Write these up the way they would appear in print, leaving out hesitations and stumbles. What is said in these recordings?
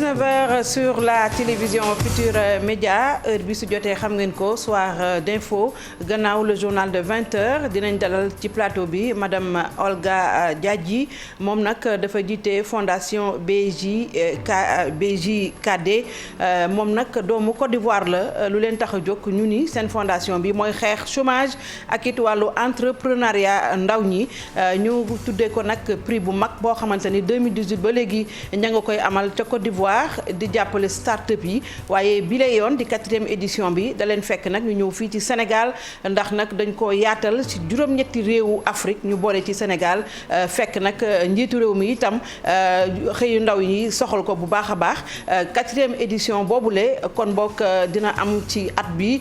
19h sur la télévision Futur Média heure bi su jotee xam ngeen ko soir d'info gannaaw le journal de 20h dinañ dalal ci plateau bi madame Olga Diadji moom nag dafa jiite fondation BJKD moom nag doomu Côte d'Ivoire la lu leen tax a jóg ñu ni seen fondation bi mooy xeex chômage ak it wàllu entrepreneuriat ndaw ñi ñu tuddee ko nag prix bu mag boo xamante ni 2018 ba léegi ña nga koy amal ca Côte d'Ivoire di jàppale start-up yi waaye bi lay yoon di 4e édition bi da leen fekk nag ñu ñëw fii ci Sénégal ndax nag dañ ko yaatal ci juróom-ñetti réewu Afrique ñu boole ci Sénégal fekk nag njiitu réew mi itam xëyu ndaw yi soxal ko bu baax a baax 4e édition boobule kon boog dina am ci at bi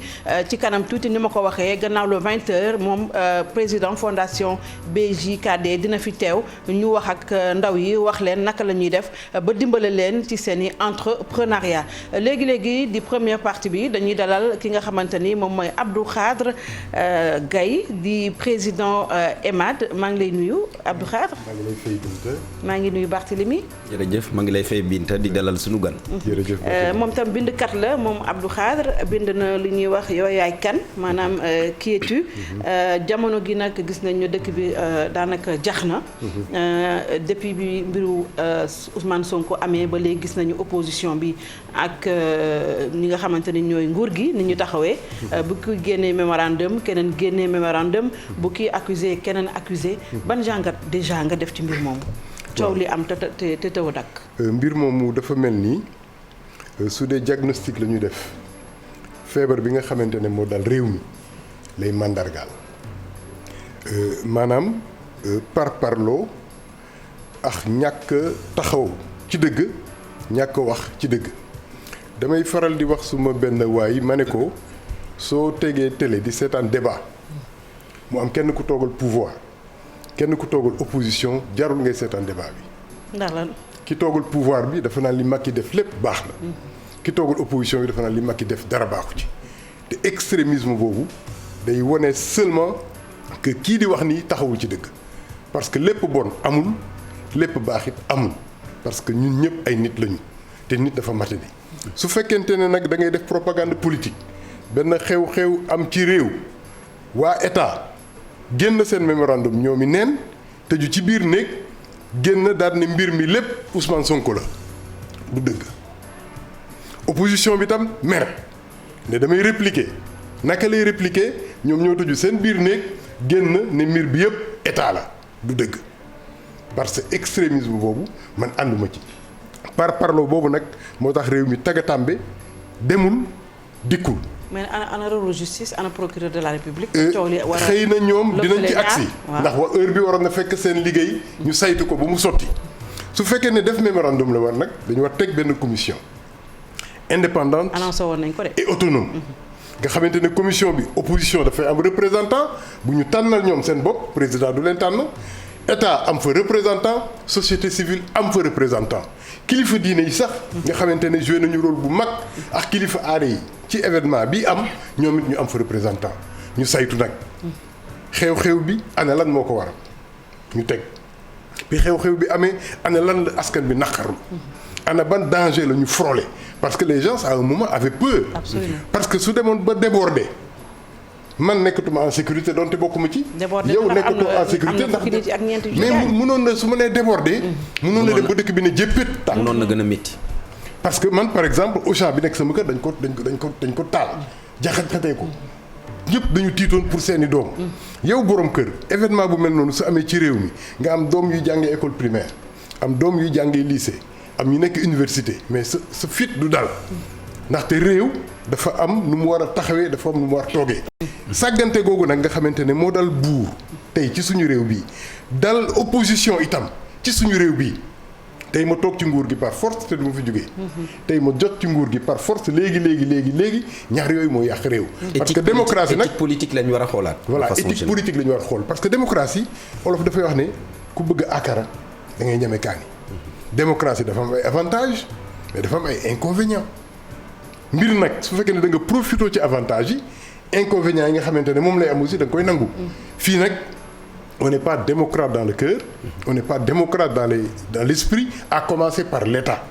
ci kanam tuuti ni ma ko waxee gannaaw le 20h moom président fondation BJKD dina fi teew ñu wax ak ndaw yi wax leen naka la ñuy def ba dimbale leen ci seen i entrepreneuriat léegi-léegi di première partie bi dañuy dalal ki nga xamante ni moom mooy Abdou Khadre Gaye di président EMAD maa ngi lay nuyu Abdou Khadre. maa ngi lay fay Binta. maa ngi nuyu Barthélémy. jërëjëf maa ngi lay fay Binta di dalal sunu gan. jërëjëf moom tam bindkat la moom Abdou Khadre bind na li ñuy wax yooyu yaay kan maanaam qui es-tu jamono gi nag gis nañ ñu dëkk bi daanaka jax na depuis bi mbiru Ousmane Sonko amee ba léegi gis nañu opposition bi ak ñi nga xamante ni ñooy nguur gi ni ñu taxawee bu ki génnee mémorandum keneen génnee mémorandum bu ki accusé keneen accusé ban jàngat déjà nga def ci mbir moomu coow li am te taw a dakk mbir moomu dafa mel ni su dee diagnostic la ñuy def feebar bi nga xamante ne moo dal réew mi lay màndargaal maanaam parparloo ak ñàkk taxaw ci dëgg ñàkk wax ci dëgg damay faral di wax suma benn waay ma ne ko soo tegee télé di seetaan débat mu am kenn ku toogal pouvoir kenn ku toogal opposition jarul ngay seetaan débat bi ndax lan ki toogal pouvoir bi dafa naan li Macky def lépp baax na ki toogal opposition bi dafa naan li Macky def dara baaxu ci te extrémisme boobu day wone seulement que kii di wax ni taxawul ci dëgg parce que lépp bon amul lépp baax it amul parce que ñun ñëpp ay nit lañu te nit dafa matadi su fekkente ne nag da ngay def propagande politique benn xew-xew am ci réew waa état génn seen mémorandum ñoomi neen tëju ci biir néeg génn daal ne mbir mi lépp Ousmane Sonko la du dëgg opposition bi tam mer ne damay répliquer naka lay répliquer ñoom ñoo tëju seen biir néeg génn ne mbir bi yëpp état la du dëgg parce que extrémisme boobu man ànduma ci parlo boobu nag moo tax réew mi tàggatambe demul dikkul. mais ana rôle justice ana procureur de la république. xëy na ñoom dinañ ci agsi ndax heure bi waroon na fekk seen liggéey ñu saytu ko ba mu sotti su fekkee ne def mémorandum la war nag dañu war teg benn commission indépendante. annoncé woon nañ ko de. et autonome. nga xamante ne commission bi opposition dafay am représentant bu ñu tànnal ñoom seen bopp président du leen tànn état am fa représentant société civile am fa représentant kilifa diine yi sax nga xamante ne joué nañu rôle bu mag ak kilifa aada yi ci événement bi am ñoom it ñu am fa représentant ñu saytu nag xew-xew bi ana lan moo ko waral ñu teg bi xew-xew bi amee ana lan la askan bi naqarlu ana ban danger la ñu frôler parce que les gens à un moment avaient peur. Absolument. parce que su demoon ba déborder man nekkatuma en sécurité donte bokkuma ci. yow nekkatoo en sécurité ndax mais mënoon na su ma nee déborder. mënoon na dem ba dëkk bi ne jéppét. mënoon na gën a métti. parce que man par exemple Auchan bi nekk sama kër dañ ko taal jaxatee ko ñëpp dañu tiitoon pour seeni doom. yow borom kër événement bu mel noonu su amee ci réew mi nga am doom yuy jàngee école primaire am doom yuy jàngee lycée. am ñu nekk université mais sa fit du dal ndaxte réew dafa am nu mu war a taxawee dafa am nu mu war a toogee sàggante googu nag nga xamante ne moo dal buur tey ci suñu réew bii dal opposition itam ci suñu réew bii tey ma toog ci nguur gi par force te du ma fi jógee tey ma jot ci nguur gi par force léegi ñaar yooyu moo yàq réew parce que démocratie nag éthique politique lañu war a xoolaat voilà éthique politique la ñu war a xool parce que démocratie olof dafay wax ne ku bëgg akara da ngay ñeme kaani démocratie dafa am ay avantages mais dafa am ay inconvénients mbir nag su fekkee ne da nga profité ci avantages yi inconvénients yi nga xamante ne moom lay am aussi da nga koy nangu. fii nag on n'est pas démocrate dans le cœur on n'est pas démocrate dans l'esprit à commencer par l'État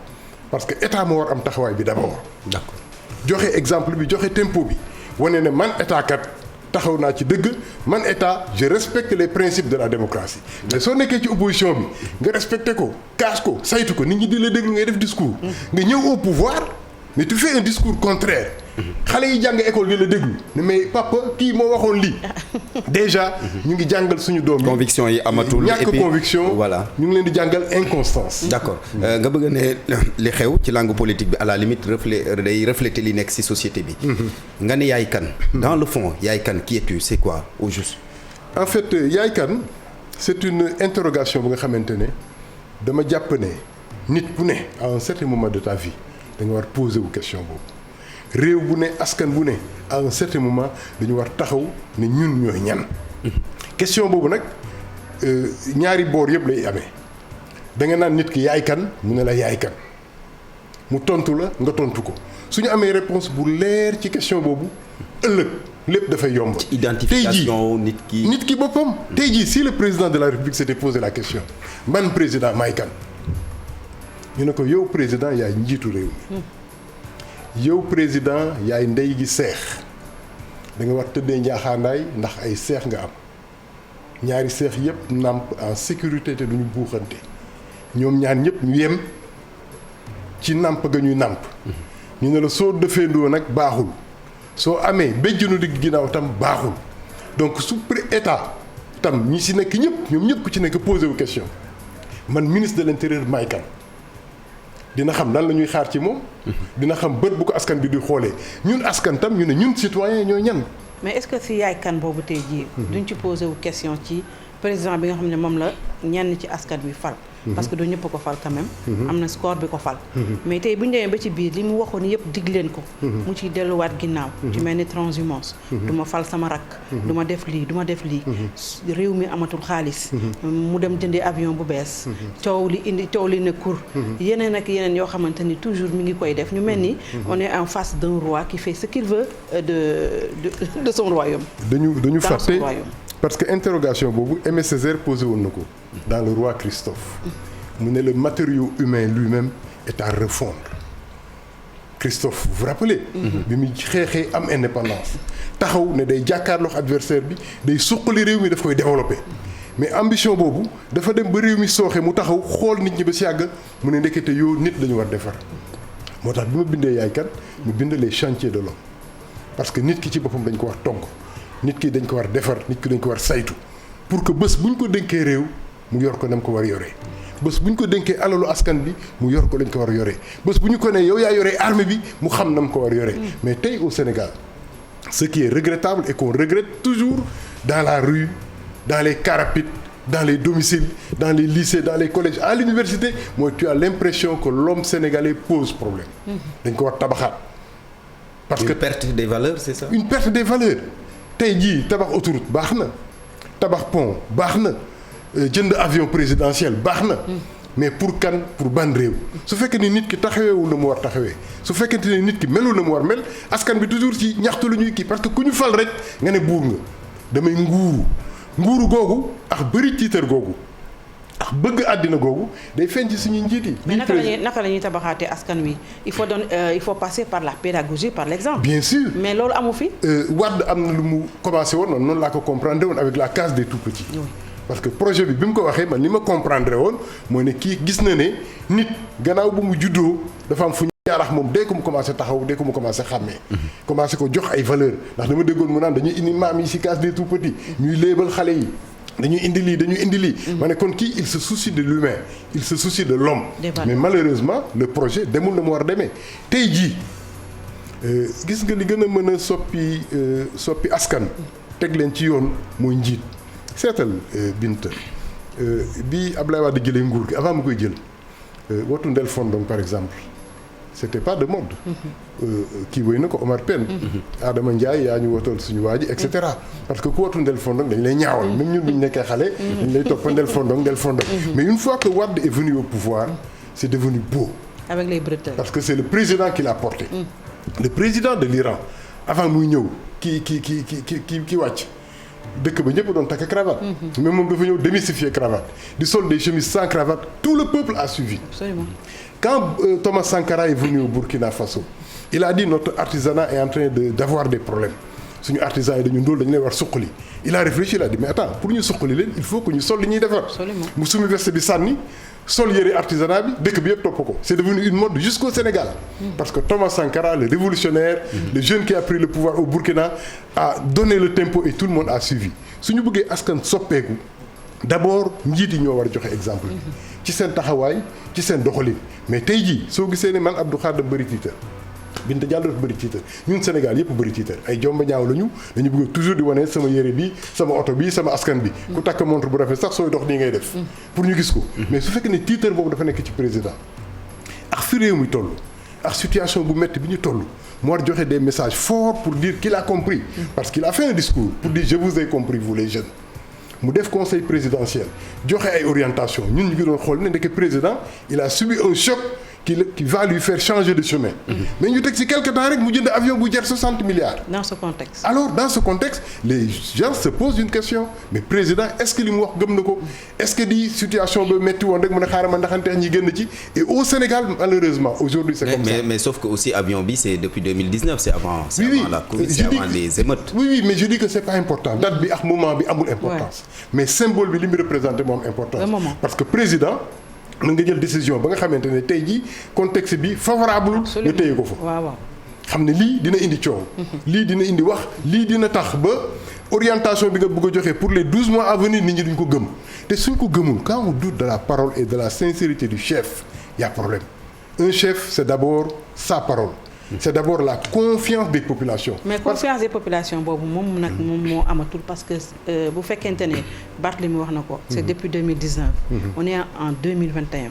parce que état moo war am taxawaay bi d'abord. d'accord joxe exemple bi joxe tempo bi wane ne man état kat taxaw naa ci dëgg man état je respecte les principes de la démocratie mais soo nekkee ci opposition bi nga respecté ko kaas ko saytu ko nit ñi di la déglu ngay def discours. nga ñëw au pouvoir mais tu fais un discours contraire. xale yi jàng école di la déglu ne mais papa kii moo waxoon lii déjà ñu ngi jàngal suñu doom yi conviction yi amatul ñàkk conviction voilà ñu ngi leen di jàngal inconstance. d'accord nga bëgg ne li xew ci langue politique bi à la limite day refléter li nekk ci société bi. nga ne yaay kan. dans le fond yaay kan qui es-tu c'est quoi au juste. en fait yaay kan c'est une interrogation bu nga xamante ne dama jàpp ne nit bu ne à un certain moment de ta vie da nga war poser wu question boobu. réew bu ne askan bu ne à un certain moment dañu war taxaw ne ñun ñooy ñan. question boobu nag ñaari boor yëpp lay amee da nga naan nit ki yaay kan mu ne la yaay kan mu tontu la nga tontu ko su ñu amee réponse bu leer ci question boobu ëllëg lépp dafay yomb. ci identification nit ki boppam. tey jii si le président de la République s'était posé la question man président maay kan ñu ne ko yow président yaay njiitu réew mi. yow président yaay ndey gi seex da nga war tëddee njaaxaandaay ndax ay seex nga am ñaari seex yépp nàmp en sécurité te duñu buuxante ñoom ñaan ñëpp ñu yem ci nàmp ga ñuy nàmp ñu ne la soo defeendoo nag baaxul soo amee béjjunu digg ginnaaw tam baaxul donc su état tam ñi si nekk ñëpp ñoom ñëpp ci nekk posé wu question man ministre de l'intérieur maay kan dina xam lan la ñuy xaar ci moom. dina xam bët bu ko askan bi di xoolee ñun askan tam ñu ne ñun citoyen ñooy ñan. mais est-ce que si yaay kan boobu tey jii. duñ ci posé wu question ci président bi nga xam ne moom la ñenn ci askan bi fal. parce que du ñëpp ko fal quand même. am na score bi ko fal. mais tey bu ñu demee ba ci biir li mu waxoon yëpp dig leen ko. mu ciy delluwaat ginnaaw. ci mel ni transhumance. du ma fal sama rakk. du ma def lii du ma def lii. réew mi amatul xaalis. mu dem jëndi avion bu bees. coow li ne kur. yeneen ak yeneen yoo xamante ni toujours mi ngi koy def ñu mel ni. on est en face d'un roi qui fait ce qu'il veut de son royaume. dañu fàtte parce que interrogation boobu Aimé Césaire posé woon na ko dans le roi Christophe mu ne le matériau humain lui-même est à refondre Christophe vous vous rappelez bi mu xeexee am indépendance taxaw ne day jàkkaarloo adversaire bi day suqali réew mi daf koy développer mais ambition boobu dafa dem ba réew mi sooxe mu taxaw xool nit ñi ba si yàgg mu ne ndekete yoo nit lañu war defar moo tax bi ma bindee yaay kat mu bind les chantiers de l'homme parce que nit ki ci boppam dañ ko war togg nit ki dañ ko war defar nit ki dañ ko war saytu pour que bés bu ñu ko dénkee réew mu yor ko nam ko war yoree bés bu ñu ko dénkee alalu askan bi mu yor ko lañ ko war yoree bés bu ñu ko nee yow yaa yoree armée bi mu xam nam ko war yoree mais tey au Sénégal ce qui est regrettable et qu'on regrette toujours dans la rue dans les car rapides dans les domiciles dans les lycées dans les collèges à l'université mooy tu as l'impression que l'homme sénégalais pose problème dañ ko war tabaxaat parce que perte des valeurs c'est ça une perte des valeurs tey jii tabax autoroute baax na tabax pont baax na jënd avion présidentiel baax na mais pour kan pour ban réew su fekkee ni nit ki taxaweewul na mu war taxawee su fekkente ne nit ki melul na mu war mel askan bi toujours ci ñaxtu la ñuy kii parce que ku ñu fal rek nga ne buur nga damay nguuru googu ak bëri tiitar googu ak bëgg àddina googu day feeñ ci suñuy njiit yi. mais naka la ñuy tabaxaatee askan wi il faut passer par la pédagogie par l'exemple. bien sûr mais loolu amu fi. Wade am na lu mu commencé woon noonu laa ko comprendre woon avec la case des tout-petits. Oui. parce que projet bi mu ko waxee man li ma comprendre woon mooy ne kii gis na ne nit gannaaw bu mu juddoo dafa am fu ñu jaarax moom dès que mu commencé taxaw dès que mu commencé xàmmee. commencé ko jox ay valeurs ndax dama déggoon mu naan dañuy indi maam yi ci case des tout-petits ñuy léebal xale yi. dañuy indi lii ma ne kon kii il se soucie de l'humain il se soucie de l'homme mais malheureusement le projet demul na mu war a demee tey jii gis nga li gën a mën a soppi askan teg leen ci yoon mooy njiit seetal Binta bi Abdoulaye Wade jëlee nguur gi avant mu koy jël watu Ndel Fondong par exemple c'était pas de mode kii woy na ko Omar Pène Adama Ndiaye yaa ñu wotal suñu waa ji et cetera parce que ku watu Ndel Fondong dañ lay ñaawal même ñun bu ñu nekkee xale dañ lay topp Ndel Fondong mais une fois que Wade est venu au pouvoir c'est devenu beau avec les bretelles parce que c'est le président qui l'a porté le président de l'Iran avant muy ñëw ki wàcc dëkk ba ñëpp doon takk cravate. mais moom dafa ñëw démystifier cravate di sol des chemises sans cravate tout le peuple a suivi. Absolument. Quand Thomas Sankara est venu au Burkina Faso il a dit notre artisanat est en train d'avoir des problèmes suñu artisans yi dañu ndóol dañu leen war suqali il a réfléchi il a dit mais attends pour ñu suqali leen il faut que ñu sol li ñuy defar. mu sumi veste bi sànni sol yëre artisanat bi dëkk bi yëpp topp ko c'est devenu une mode jusqu'au Sénégal. parce que Thomas Sankara le révolutionnaire le jeune qui a pris le pouvoir au Burkina a donné le tempo et tout le monde a suivi suñu bëggee askan soppeeku d'abord njiit yi ñoo war a joxe exemple bi ci seen taxawaay ci seen doxalin mais tey jii soo gisee ne man Abdou Khadre bëri tiitar Binta Diallo dafa bëri tiitar ñun Sénégal yëpp bëri tiitar ay jomba ñaaw lañu dañu bëgg toujours di wane sama yére bi sama oto bi sama askan bi ku takk montre bu rafet sax sooy dox nii ngay def pour ñu gis ko mais su fekkee ne tiitar boobu dafa nekk ci président ak fi réew mi toll ak situation bu métti bi ñu toll mu war joxe des messages forts pour dire qu'il a compris parce qu'il a fait un discours pour dire je vous ai compris vous les jeunes mu def conseil présidentiel joxe ay orientation ñun ñu ngi doon xool ne ndeke président il a subi un choc qui va lui faire changer de chemin. mais ñu teg ci quelque temps rek mu jënd avion bu jar 60 milliards. dans ce contexte. alors dans ce contexte les gens se posent une question mais président est-ce que li mu wax gëm na ko est-ce que di situation ba métti woon rek mu ne xaaral ma ndaxanteex ñi génn ci et au Sénégal malheureusement aujourd'hui c'est comme ça. mais sauf que aussi avion bi c'est depuis 2019 c'est avant. c'est oui, avant la Covid c'est avant les émeutes. oui mais je dis que c'est pas important date bi ak moment bi amul importance. mais symbole bi li mu représenté moo am importance. parce que président. na nga jël décision ba nga xamante ne tey jii contexte bi favorable nga téye ko fa waaw xam ne lii dina indi coow lii dina indi wax lii dina tax ba orientation bi nga bëgg a joxe pour les 12 mois à venir nit ñi duñ ko gëm te suñ ko gëmul quand on doute de la parole et de la sincérité du chef il y a problème un chef c'est d'abord sa parole c'est d'abord la confiance des populations. mais confiance des populations boobu moom nag moom moo amatul parce que bu fekkente ne Barthélémy wax na ko. c'est depuis 2019. on est en 2021.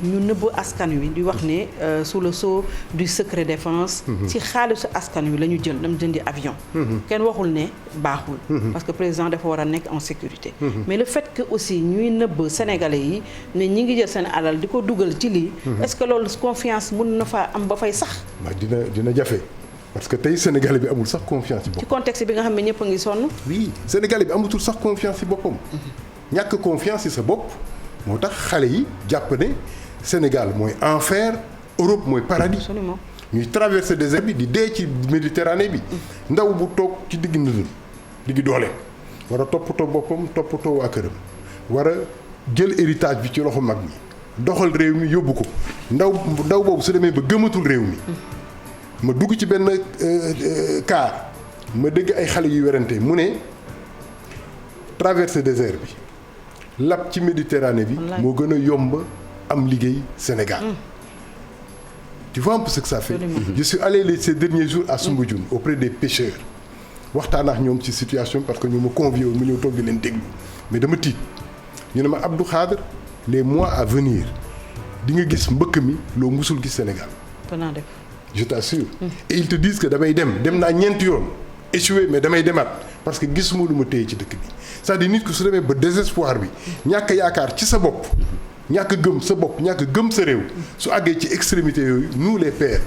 ñu nëbb askan wi di wax ne sous le sceau du secret défense. ci xaalisu askan wi la ñu jël dem jëndi avion. kenn waxul ne baaxul. parce que président dafa war a nekk en sécurité. mais le fait que aussi ñuy nëbb sénégalais yi ne ñi ngi jël seen alal di ko dugal ci lii. est-ce que loolu confiance mën na fa am ba fay sax. dina jafe parce que tey Sénégalais bi amul sax confiance ci boppam. ci contexte bi nga xam ne ñëpp a ngi sonn. oui Sénégalais bi amatul sax confiance ci boppam. ñàkk confiance ci sa bopp moo tax xale yi jàpp ne Sénégal mooy enfer Europe mooy paradis. absolument ñuy traverser désert bi di dee ci Méditerranée bi. ndaw bu toog ci digg ndëndëm digg doole war a toppatoo boppam toppatoo waa këram war a jël héritage bi ci loxo mag ñi doxal réew mi yóbbu ko ndaw boobu su demee ba gëmatul réew mi. ma dugg ci benn car ma dégg ay xale yu werante mu ne traverser désert bi lap ci Méditerranée bi moo gën a yomb am liggéey Sénégal. Tu vois un peu ce que ça fait. Je suis allé ces derniers jours à Soumbédioune auprès des pêcheurs waxtaan ak ñoom ci situation parce que ñu ma convié woon mu ñëw toog di leen déglu mais dama tiit ñu ne ma Abdou Khadre les mois à venir di nga gis mbëkk mi loo musul gis Sénégal. je t'assure. Et ils te disent que damay dem naa ñeenti yoon échoué mais damay demaat parce que gisuma lu ma téye ci dëkk bi c'est-à-dire nit ki su demee ba désespoir bi ñàkk yaakaar ci sa bopp ñàkk gëm sa bopp ñàkk gëm sa réew su àggee ci extrémité yooyu nous les pères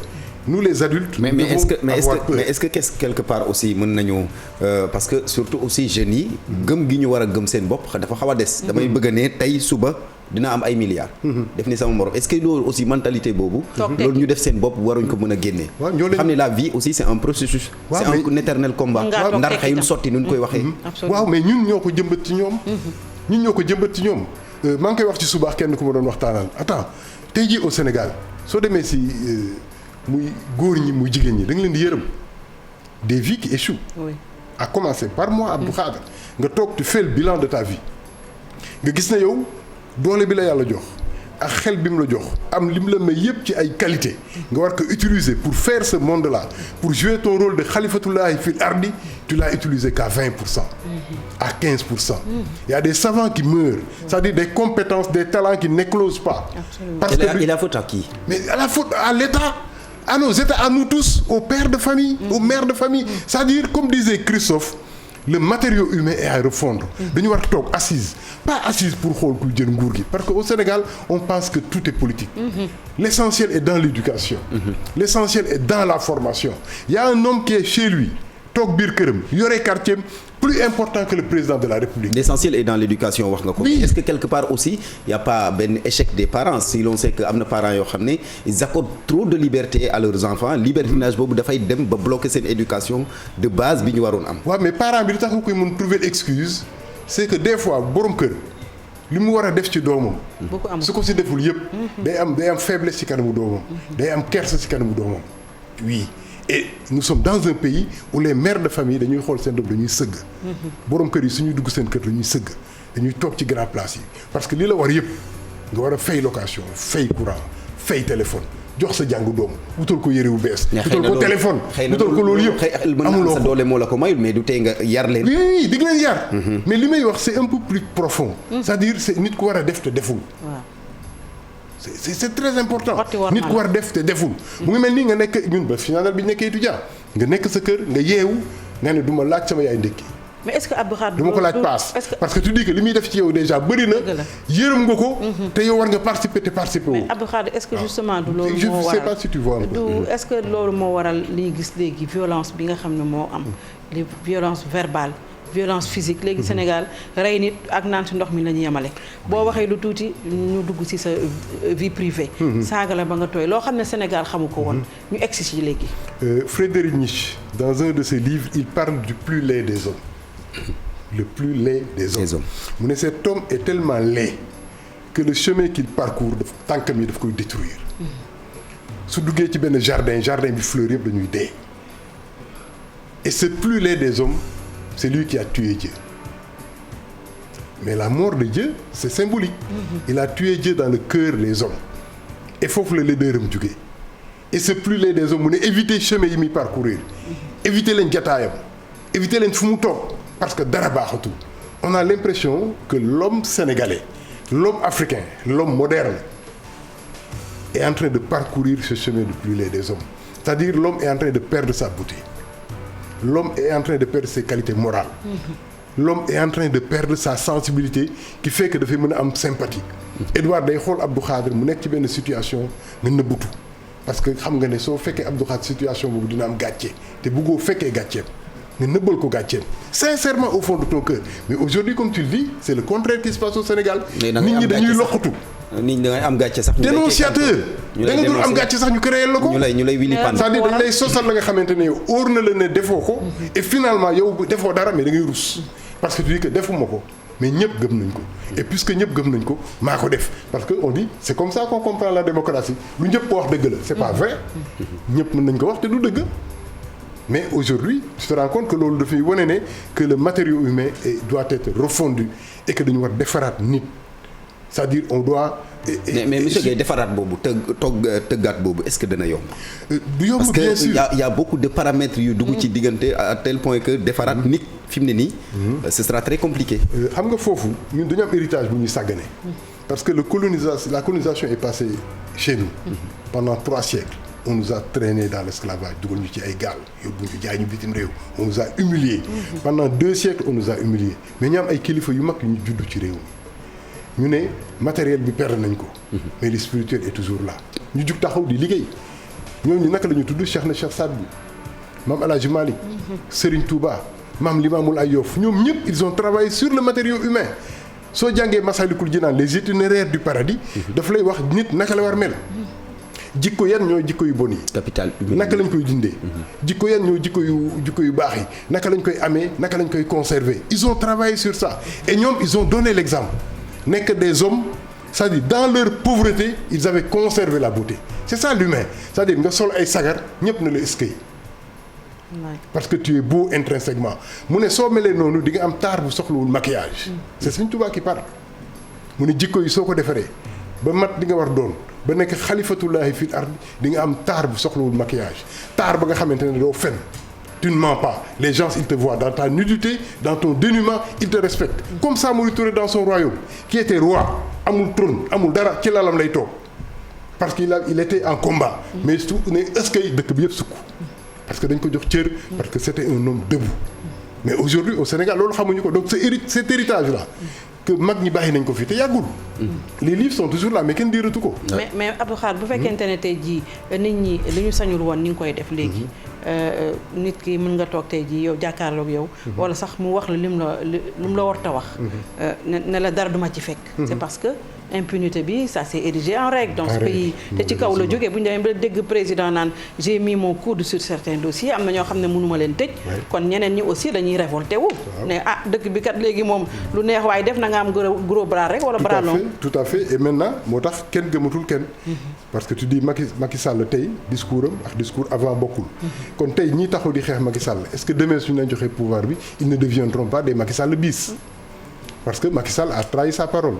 nous les adultes. mais est-ce que quelque part aussi mën nañu parce que surtout aussi jeunes yi. gëm gi ñu war a gëm seen bopp dafa xaw a des. damay bëgg ne tey suba. dina am ay milliards. def ni sama morom est-ce que loolu aussi mentalité boobu. loolu ñu def seen bopp waruñ ko mën a génnee. xam ne la vie aussi c'est un processus. c'est un éternel combat. ndar xëyul sotti nu ñu koy waxee. waaw mais ñun ñoo ko jëmbat ci ñoom. maa ngi koy wax ci suba kenn ku ma doon waxtaanal attends tey jii au Sénégal soo demee si muy góor ñi muy jigéen ñi da nga leen di yërëm des vies qui échouent. oui. à commencer par moi Abdou Khadre nga toog tu fais le bilan de ta vie nga gis na yow. doole bi la yàlla jox ak xel bi mu la jox am li mu la may yëpp ci ay qualité nga war ko utiliser pour faire ce monde là pour jouer ton rôle de xalifatullahi fil ardi tu l'as utilisé qu'à 20%. à 15%. Il y a des savants qui meurent. C'est-à-dire des compétences, des talents qui n'éclosent pas. Parce que la faute à qui? Mais à la faute à l'État, à nos États, à nous tous, aux pères de famille, aux mères de famille. C'est-à-dire, comme disait Christophe, le matériau humain est à refondre. dañu war a toog assise pas assise pour xool kuy jël nguur gi parce que au Sénégal on pense que tout est politique. L'essentiel est dans l'éducation. L'essentiel est dans la formation. Il y a un homme qui est chez lui toog biir këram yore quartier plus important que le président de la République. L'essentiel est dans l'éducation wax nga ko. Oui. Est-ce que quelque part aussi y a pas benn échec des parents si l'on sait que am na parents yoo xam ne ils accordent trop de liberté à leurs enfants libertinage boobu dafay dem ba bloquer seen éducation de base bi ñu waroon am. waaw mais parent bi li tax nga koy mën trouver excuse c'est que des fois borom kër li mu war a def ci doomam. su ko si deful yëpp. day am faiblesse ci kanamu doomam. day am kersa ci kanamu doomam. oui et nous sommes dans un pays où les mères de famille dañuy xool seen doom dañuy sëgg. borom kër yi suñuy dugg seen kër dañuy sëgg dañuy toog ci grand place yi parce que li la war yëpp nga war a fay location fay courant fay téléphone jox sa jàngu doom wutal ko yëre bu bees. wutal ko téléphone wutal ko loolu yëpp. amuloo ko sa doole moo la ko mayul mais du tey nga yar leen. oui di nga leen yar. mais li may wax c'est un peu plus profond. c'est-à-dire c'est nit ku war a def te deful. c'est très important. nit ku war a def te deful. mu ngi mel nii nga nekk ñun ba final bi ñu nekkee étudiant nga nekk sa kër nga yeewu nga ne du ma laaj sama yaay ndekki. mais est-ce que Abdou Khadre du ma ko laaj paas parce que tu dis que li muy def ci yow déjà bëri na. yërëm nga ko. te yow war nga participer te participer woo. mais Abdou Khadre est-ce que justement du loolu je moo waral sais pas si tu vois un peu. est-ce que loolu moo waral li ñu gis léegi violence bi nga xam ne moo am. les violence verbale violence physique léegi Sénégal rey nit ak naan ci ndox mi la ñu yemale. boo waxee lu tuuti ñu dugg ci sa vie privée. saaga la ba nga tooy loo xam ne Sénégal xamu ko woon. ñu egsi ci léegi. Frédéric Nietzsche dans un de ses livres il parle du plus laid des hommes. Le plus laid des hommes. mu ne cet homme est tellement laid que le chemin qu'il parcourt daf tànkam yi daf koy détruire. su duggee ci benn jardin bi fleur yëpp dañuy dee. et ce plus laid des hommes c'est lui qui a tué Dieu. mais la mort de Dieu c'est symbolique. Il a tué Dieu dans le cœur des hommes. et foofu la laideuram jógee. et ce plus laid des hommes mu ne éviter chemin yi muy parcourir. éviter leen jataayam. éviter leen fu mu toog. parce que dara baaxatul. on a l'impression que l'homme sénégalais l'homme africain l'homme moderne est en train de parcourir ce chemin du plus laid des hommes. c'est-à-dire l'homme est en train de perdre sa beauté. L'homme est en train de perdre ses qualités morales. L'homme est en train de perdre sa sensibilité qui fait que dafay mën a am sympathie. Edouard day xool Abdou Khadre mu nekk ci benn situation nga nëbbutu parce que xam nga ne soo fekkee Abdou Khadre situation boobu dina am gàcce te bëggoo fekkee gàcceem nga nëbbal ko gàcceem sincèrement au fond de ton cœur. mais aujourd'hui comme tu le dis c'est le contraire qui se passe au Sénégal. nit ñi dañuy loqatu. nit ñi da ngay am gàcce sax. dénonciateur da nga dul am gàcce sax ñu créé la ko. ñu lay wili pan. c'est-à-dire dañ lay sosal la nga xamante ne yow óor na la ne defoo ko. et finalement yow defoo dara mais da ngay rus. parce que tu dis que defuma ko mais ñëpp gëm nañ ko. et puisque ñëpp gëm nañ ko maa ko def parce que on dit c'est comme ça qu'on comprend la démocratie lu ñëpp ko wax dëgg la c'est pas vrai. ñëpp mën nañ ko wax te du dëgg. mais aujourd'hui tu te rends compte que loolu dafay wane ne que le matériau humain doit être refondu et que dañu war defaraat nit. c'est-à-dire on doit. mais monsieur Guèye defaraat boobu tëggaat boobu est-ce que dana yomb. du yomb bien sûr parce que y a beaucoup de paramètres yu dugg ci diggante à tel point que defaraat nit fi mu ne nii. ce sera très compliqué. xam nga foofu ñun dañu am héritage bu ñuy sàggane. parce que la colonisation est passée chez nous. pendant 3 siècles. on nous a traîné dans l'esclavage dugal ñu ci ay gaal yóbbu ñu jaay ñu bitim réew. on nous a humiliés. pendant 2 siècles on nous a humiliés mais ñu am ay kilifa yu mag yu ñu juddu ci réew mi. ñu ne matériel bi perdre nañ ko. mais le spirituel est toujours là. ñu jug taxaw di liggéey ñooñu naka la ñu tudd Cheikh na Cheikh Saad Bou Mame El Hadji Malick Serigne Touba Mame Limamoul Laye Yoff ñoom ñëpp ils ont travaillé sur le matériau humain. soo jàngee Massalikul Jinaan les itinéraires du paradis. daf lay wax nit naka la war mel. jikko yan ñooy jikko yu bon yi. capital naka lañ koy dindee. jikko yan ñooy jikko yu baax yi naka lañ koy amee naka lañ koy conserver. ils ont travaillé sur ça et ñoom ils ont donné l'exemple. nekk des hommes c'est-à-dire dans leur pauvreté ils avaient conservé la beauté c'est ça l'humain c'est-à-dire nga sol ay sagar ñëpp na la eskay parce que tu es beau intrinsèquement mu ne soo melee noonu di nga am taar bu soxlawul maquillage c'est Sëriñ Tuubaa qui parle mu ne jikko yi soo ko defaree ba mat di nga war doon ba nekk xalifatullahi fil ard di nga am taar bu soxlawul maquillage taar ba nga xamante ne doo fen tu ne mens pas les gens ils te voient dans ta nudité dans ton dénuement ils te respectent comme Samori Touré dans son royaume qui était roi amul trône amul dara ci lalam lay toog parce qu'il était en combat mais su ne est-ce que dëkk bi yëpp sukk parce que dañ ko jox cër parce que c'était un homme debout mais aujourd'hui au Sénégal loolu xamuñu ko donc cet héritage là que mag ñi bàyyi nañ ko fi te yàggul. les livres sont toujours là mais kenn diiratu ko. mais Abdou Khadre bu fekkente ne tey jii nit ñi li ñu sañul woon ni nga koy def léegi. nit ki mën nga toog tey jii yow jàkkaarloog yow. wala sax mu wax la lim la war ta wax. ne la dara duma ci fekk. c'est parce que impunité bi ça s'est érigé en règle dans ce pays. te ci kaw la jógee bu ñu demee ba dégg président naan j'ai mis mon coude sur certains dossiers am na ñoo xam ne mënuma leen tëj. kon ñeneen ñi aussi dañuy révolté wu. ne dëkk bi kat léegi moom lu neex waaye def na nga am gros bras rek wala bras long. tout à fait et maintenant moo tax kenn gëmatul kenn. parce que tu dis Macky Sall tey discours am ak discours avant bokkul. kon tey ñii taxaw di xeex Macky Sall est-ce que demain suñu leen joxee pouvoir bi ils ne deviendront pas des Macky Sall bis. parce que Macky Sall a trahi sa parole.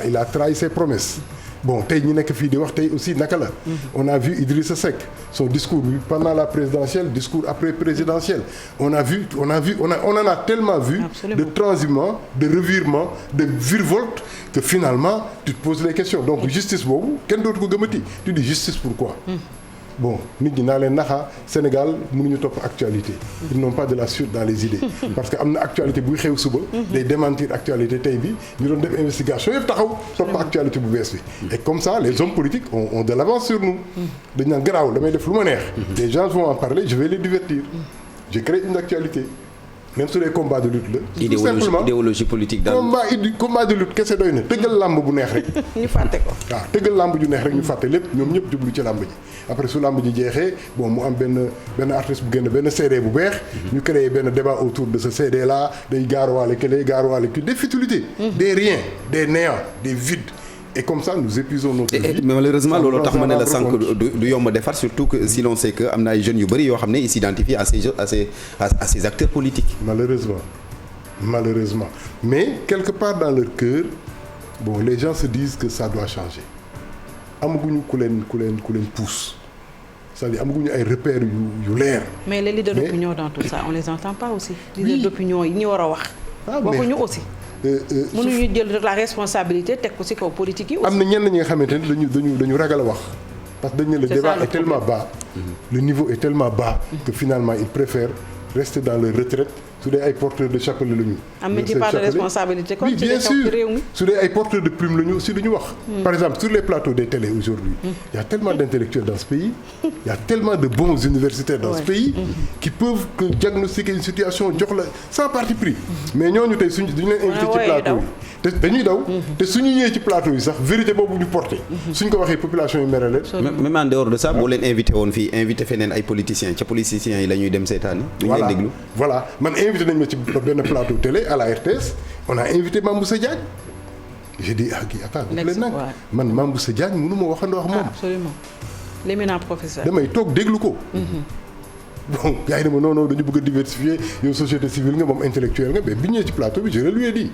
il a trahi ses promesses. bon tey ñi nekk fii di wax tey aussi naka la. on a vu Idrissa Seck son discours pendant la présidentielle discours après présidentiel on en a tellement vu. Absolument. De transhumance de revirement de virevolte que finalement tu te poses les questions donc justice boobu kenn dootu ko gëmati tu dis justice pourquoi. bon nit ñi naa leen naxa Sénégal mënuñu topp actualité ils n'ont pas de la suite dans les idées parce que am na actualité buy xew suba day démentir actualité tey bi ñu doon def investigation yëpp taxaw topp actualité bu bees bi et comme ça les hommes politiques ont de l'avance sur nous dañ naan garaaw damay def lu ma neex les gens vont en parler je vais les divertir je crée une actualité même sur les combats de lutte la. tout simplement idéologie politique daal. combat de lutte kese doy na tëggal làmb bu neex rek. ñu fàtte ko. waaw tëggal làmb ju neex rek ñu fàtte lépp ñoom ñëpp jublu ci làmb ji après su làmb ji jeexee bon mu am benn artiste bu génn benn CD bu beex. ñu créé benn débat autour de ce CD là day gaaruwaale kële gaaruwaale kii des futilités. des riens des néants des vides. et comme ça nous épuisons notre vie. mais malheureusement loolu tax ma ne la sànq du yomb a defar surtout que si l'on sait que am na ay jeunes yu bëri yoo xam ne ils s'identifient à ces acteurs politiques. malheureusement mais quelque part dans leur cœur bon les gens se disent que ça doit changer amaguñu ku leen pousse c'est-à-dire amaguñu ay repères yu leer. mais les leaders d'opinion dans tout ça on les entend pas aussi. leaders d'opinion yi ñu war a wax. waxuñu aussi. mënuñu jël la responsabilité teg ko ci kaw politique yi aussi. am na ñenn ñi nga xamante ne dañu ragal a wax parce que dañu ne le débat est tellement bas. le niveau est tellement bas. que finalement ils préfèrent rester dans leur retraite su dee ay porteurs de chapelet la ñu. am na ci part de responsabilité comme oui bien sûr su dee ay porteurs de plume la ñu aussi duñu wax. par exemple sur les plateaux des télés aujourd'hui il y a tellement d'intellectuels dans ce pays il y a tellement de bons universitaires dans ce pays qui peuvent que diagnostiquer une situation jox la sans parti pris mais ñooñu tey suñu duñu leen invité ci plateau yi te dañuy daw te suñu ñëwee ci plateau yi sax vérité boobu ñu porté suñ ko waxee population yi mere leen. même en dehors de ça boo leen invité woon fii invité feneen ay politiciens ca politiciens yi la ñuy dem seetaani duñu leen déglu voilà man invité nañ ma ci benn plateau télé à la RTS on a invité Mamboussa Diagne j'ai dit kii attends daf leen nag man Mamboussa Diagne mënu ma waxandoo wax moom. absolument l'éminent professeur. damay toog déglu ko. bon gars yi ne ma non dañu bëgg a diversifier yow société civile nga moom intellectuel nga mais bi ñëwee ci plateau bi je le lui ai dit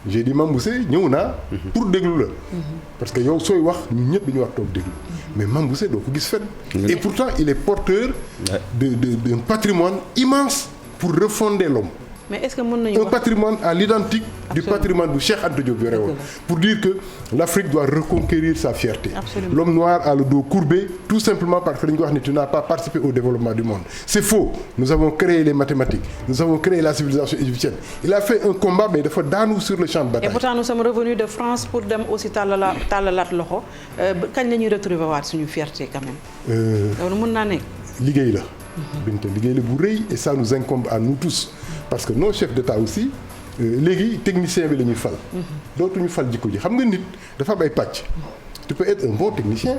j'ai dit Mamboussa ñëw naa pour déglu la. parce que yow sooy wax ñun ñëpp dañu war toog déglu. mais Mamboussa doo ko gis fenn. et pourtant il est porteur d'un patrimoine immense pour refonder l'homme. mais est-ce que mën nañu un patrimoine à l'identique du patrimoine bu Cheikh Anta Diop yore woon pour dire que l'Afrique doit reconquérir sa fierté. Absolument. L'homme noir a le dos courbé tout simplement parce que dañu ko wax ni tu n'as pas participé au développement du monde c'est faux nous avons créé les mathématiques nous avons créé la civilisation égyptienne il a fait un combat mais dafa daanu sur le champ de bataille. et pourtant nous sommes revenus de France pour dem aussi tàllalaat loxo kañ la ñuy retrouver waat suñu fierté quand même. loolu mën naa nekk. liggéey la. Binta liggéey la bu rëy et ça nous incombe à nous tous parce que nos chefs d'État aussi léegi technicien bi la ñuy fal. dootuñu fal jikko ji xam nga nit dafa am ay pàcc. tu peux être un bon technicien.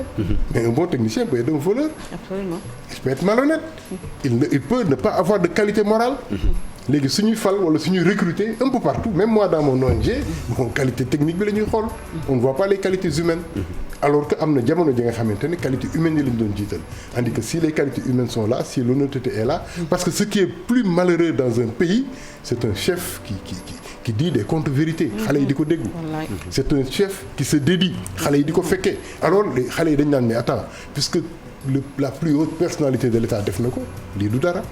mais un bon technicien peut être un voleur. absolument. il peut être malhonnête. il peut ne pas avoir de qualité morale. léegi suñuy fal wala suñuy recruter un peu partout même moi dans mon ONG. bon qualité technique bi la ñuy xool. on ne voit pas les qualités humaines. alors que am na jamono ji nga xamante ne qualité humaine yi lañ doon jiital tandis que si les qualités humaines sont là si l'honnêteté est là parce que ce qui est plus malheureux dans un pays c'est un chef qui dit des contre-vérités xale yi di ko déglu c'est un chef qui se dédie xale yi di ko fekkee alors xale yi dañ naan mais attends puisque la plus haute personnalité de l'État def na ko lii du dara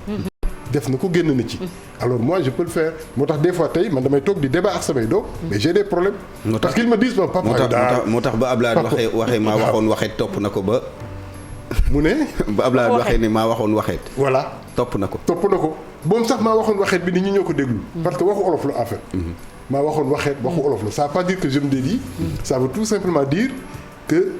def na ko génn na ci alors moi je peux le faire moo tax des fois tey man damay toog di débat ak samay doom mais j'ai des problèmes parce qu'ils me disent papa moo tax ba Ablaye waxee maa waxoon waxee topp na ko ba mu ne. ba Abdoulaye waxee ne maa waxoon waxeet. voilà topp na ko. moom sax maa waxoon waxeet bi nit ñi ñoo ko déglu. parce que waxu olof la en fait. maa waxoon waxeet waxu olof la ça veut pas dire que je me dédie. ça veut tout simplement dire que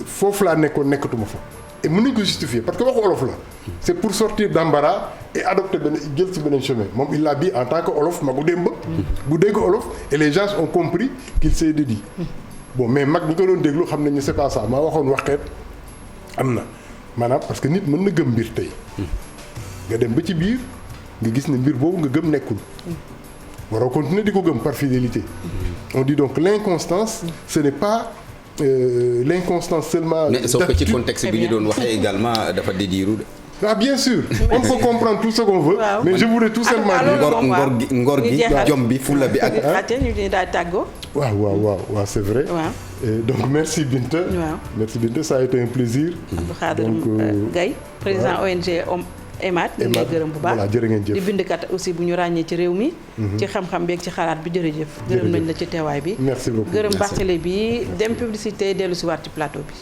foofu laa nekkatuma fa. et mën nañu ko justifier parce que waxu olof la. c'est pour sortir d'embarras et adopter jël ci beneen chemin moom il l'a dit en tant que olof magu démb. bu dégg olof et les gens ont compris qu'il s'est dédié. bon mais mag ñi ko doon déglu xam nañu c'est pas ça maa waxoon waxeet am na maanaam parce que nit mën na gëm mbir tey. nga dem ba ci biir nga gis ne mbir boobu nga gëm nekkul. waroo continuer di ko gëm par fidélité. on dit donc l'inconstance ce n'est pas l'inconstance seulement. mais sauf que ci contexte bi ñu doon waxee également dafa dédiiru de. ah bien sûr on peut comprendre tout ce qu'on veut. waaw. mais je voulais tout simplement dire ngor gi jom bi fulla bi ak. ñu daal tàggoo. waaw c'est vrai. waaw. donc merci Binta. waaw merci Binta ça a été un plaisir. Abdou Khadre Gaye président ONG EMAD. ñu ngi lay gërëm bu baax voilà jërë ngeen jëf di bindkat aussi bu ñu ràññee ci réew mi. ci xam-xam beeg ci xalaat bi jërëjëf. gërëm nañ la ci teewaay bi. merci beaucoup gërëm Barthélémy bi dem publicité dellu si waat ci plateau bi.